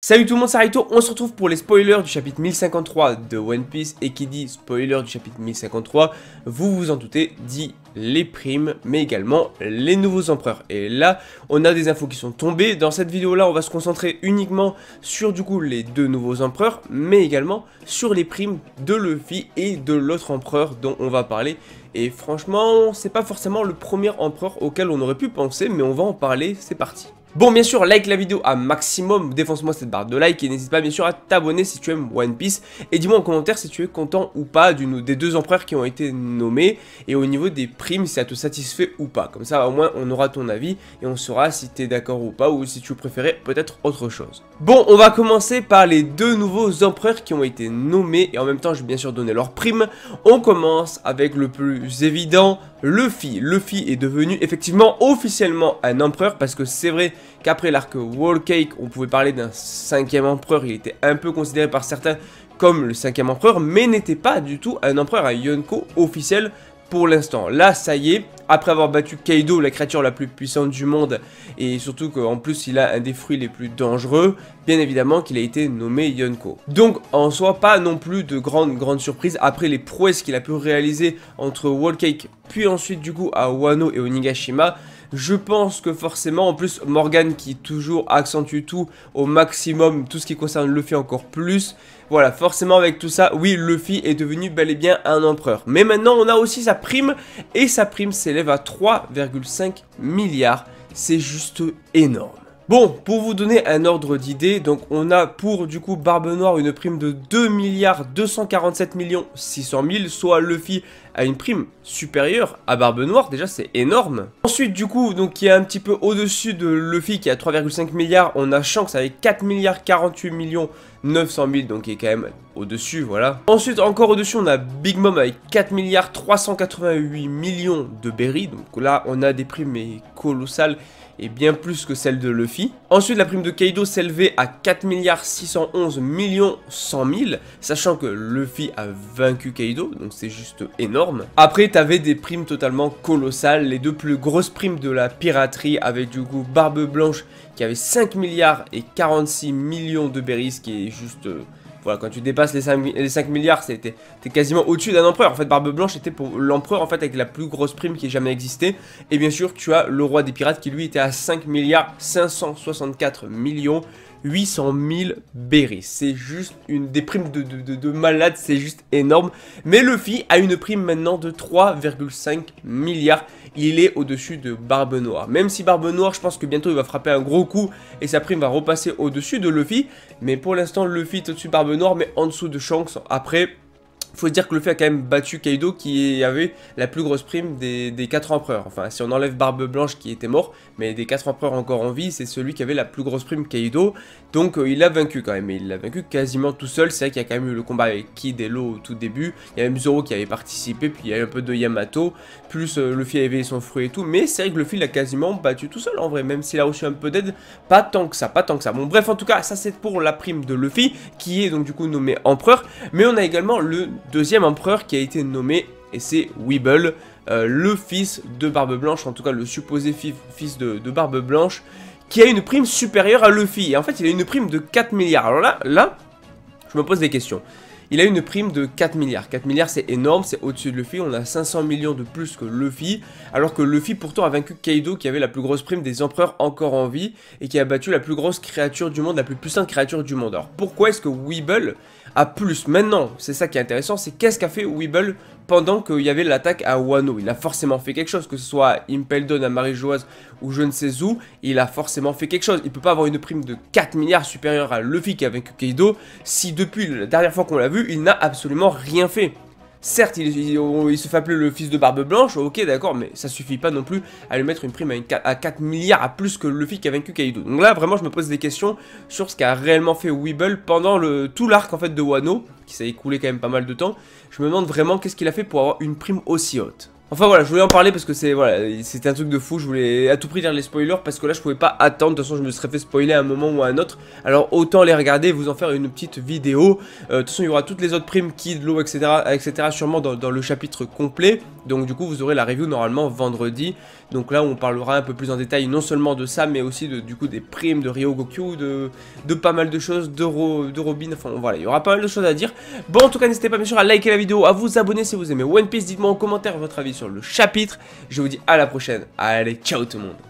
Salut tout le monde, c'est Raito, on se retrouve pour les spoilers du chapitre 1053 de One Piece. Et qui dit spoiler du chapitre 1053, vous vous en doutez, dit les primes, mais également les nouveaux empereurs. Et là, on a des infos qui sont tombées. Dans cette vidéo-là, on va se concentrer uniquement sur du coup les deux nouveaux empereurs, mais également sur les primes de Luffy et de l'autre empereur dont on va parler. Et franchement, c'est pas forcément le premier empereur auquel on aurait pu penser, mais on va en parler, c'est parti. Bon, bien sûr, like la vidéo à maximum, défonce-moi cette barre de like et n'hésite pas bien sûr à t'abonner si tu aimes One Piece. Et dis-moi en commentaire si tu es content ou pas des deux empereurs qui ont été nommés et au niveau des primes si ça te satisfait ou pas. Comme ça au moins on aura ton avis et on saura si tu es d'accord ou pas ou si tu préférais peut-être autre chose. Bon, on va commencer par les deux nouveaux empereurs qui ont été nommés et en même temps je vais bien sûr donner leurs primes. On commence avec le plus évident, Luffy. Luffy est devenu effectivement officiellement un empereur parce que c'est vrai qu'après l'arc Whole Cake, on pouvait parler d'un cinquième empereur, il était un peu considéré par certains comme le cinquième empereur, mais n'était pas du tout un empereur à Yonko officiel pour l'instant. Là, ça y est, après avoir battu Kaido, la créature la plus puissante du monde, et surtout qu'en plus il a un des fruits les plus dangereux, bien évidemment qu'il a été nommé Yonko. Donc en soi, pas non plus de grande surprise après les prouesses qu'il a pu réaliser entre Whole Cake, puis ensuite du coup à Wano et Onigashima. Je pense que forcément, en plus Morgan qui toujours accentue tout au maximum, tout ce qui concerne Luffy encore plus. Voilà, forcément avec tout ça, oui, Luffy est devenu bel et bien un empereur. Mais maintenant, on a aussi sa prime, et sa prime s'élève à 3,5 milliards. C'est juste énorme. Bon, pour vous donner un ordre d'idée, donc on a pour du coup Barbe Noire une prime de 2 milliards 247 millions 600 000, soit Luffy a une prime supérieure à Barbe Noire, déjà c'est énorme. Ensuite du coup, donc qui est un petit peu au-dessus de Luffy qui a 3,5 milliards, on a Shanks avec 4 milliards 48 millions 900 000, donc qui est quand même au-dessus, voilà. Ensuite encore au-dessus on a Big Mom avec 4 milliards 388 millions de berry, donc là on a des primes mais colossales et bien plus que celle de Luffy. Ensuite, la prime de Kaido s'élevait à 4 milliards 611 millions 100 000, sachant que Luffy a vaincu Kaido, donc c'est juste énorme. Après, t'avais des primes totalement colossales, les deux plus grosses primes de la piraterie, avec du coup Barbe Blanche qui avait 5 milliards et 46 millions de berries, ce qui est juste... Voilà, quand tu dépasses les 5 milliards, t'es quasiment au-dessus d'un empereur. En fait, Barbe Blanche était pour l'empereur en fait avec la plus grosse prime qui ait jamais existé. Et bien sûr, tu as le roi des pirates qui lui était à 5 milliards 564 millions 800 000 berries. C'est juste une des primes de malade, c'est juste énorme. Mais Luffy a une prime maintenant de 3,5 milliards. Il est au-dessus de Barbe Noire. Même si Barbe Noire, je pense que bientôt il va frapper un gros coup et sa prime va repasser au-dessus de Luffy. Mais pour l'instant, Luffy est au-dessus de Barbe Noire, mais en dessous de Shanks. Après... faut se dire que Luffy a quand même battu Kaido qui avait la plus grosse prime des 4 empereurs. Enfin, si on enlève Barbe Blanche qui était mort, mais des 4 empereurs encore en vie, c'est celui qui avait la plus grosse prime Kaido. Donc il l'a vaincu quand même, et il l'a vaincu quasiment tout seul. C'est vrai qu'il y a quand même eu le combat avec Kid et Law au tout début. Il y a même Zoro qui avait participé, puis il y a eu un peu de Yamato. Plus Luffy avait son fruit et tout. Mais c'est vrai que Luffy l'a quasiment battu tout seul en vrai, même s'il a reçu un peu d'aide. Pas tant que ça, pas tant que ça. Bon bref, en tout cas, ça c'est pour la prime de Luffy, qui est donc du coup nommé empereur. Mais on a également le deuxième empereur qui a été nommé, et c'est Weeble, le fils de Barbe Blanche, en tout cas le supposé fils de Barbe Blanche, qui a une prime supérieure à Luffy. Et en fait, il a une prime de 4 milliards. Alors là, je me pose des questions. Il a une prime de 4 milliards. 4 milliards, c'est énorme, c'est au-dessus de Luffy. On a 500 millions de plus que Luffy. Alors que Luffy, pourtant, a vaincu Kaido, qui avait la plus grosse prime des empereurs encore en vie. Et qui a battu la plus grosse créature du monde, la plus puissante créature du monde. Alors, pourquoi est-ce que Weeble a plus? Maintenant, c'est ça qui est intéressant, c'est qu'est-ce qu'a fait Weeble pendant qu'il y avait l'attaque à Wano. Il a forcément fait quelque chose, que ce soit à Impel Down, à Marie-Joise ou je ne sais où, il a forcément fait quelque chose. Il peut pas avoir une prime de 4 milliards supérieure à Luffy qui a vaincu Kaido, si depuis la dernière fois qu'on l'a vu, il n'a absolument rien fait. Certes, il se fait appeler le fils de Barbe Blanche, ok d'accord, mais ça suffit pas non plus à lui mettre une prime à 4 milliards à plus que Luffy qui a vaincu Kaido. Donc là, vraiment, je me pose des questions sur ce qu'a réellement fait Weeble pendant tout l'arc en fait de Wano, qui s'est écoulé quand même pas mal de temps. Je me demande vraiment qu'est-ce qu'il a fait pour avoir une prime aussi haute. Enfin voilà, je voulais en parler parce que c'est un truc de fou, je voulais à tout prix lire les spoilers parce que là je pouvais pas attendre, de toute façon je me serais fait spoiler à un moment ou à un autre. Alors autant les regarder et vous en faire une petite vidéo. De toute façon il y aura toutes les autres primes, Kid, Law, etc. sûrement dans le chapitre complet. Donc du coup vous aurez la review normalement vendredi. Donc là on parlera un peu plus en détail non seulement de ça mais aussi du coup des primes de Ryogokyu, de pas mal de choses, de Robin, enfin voilà, il y aura pas mal de choses à dire. Bon en tout cas n'hésitez pas bien sûr à liker la vidéo, à vous abonner si vous aimez One Piece, dites-moi en commentaire votre avis sur le chapitre. Je vous dis à la prochaine, allez ciao tout le monde.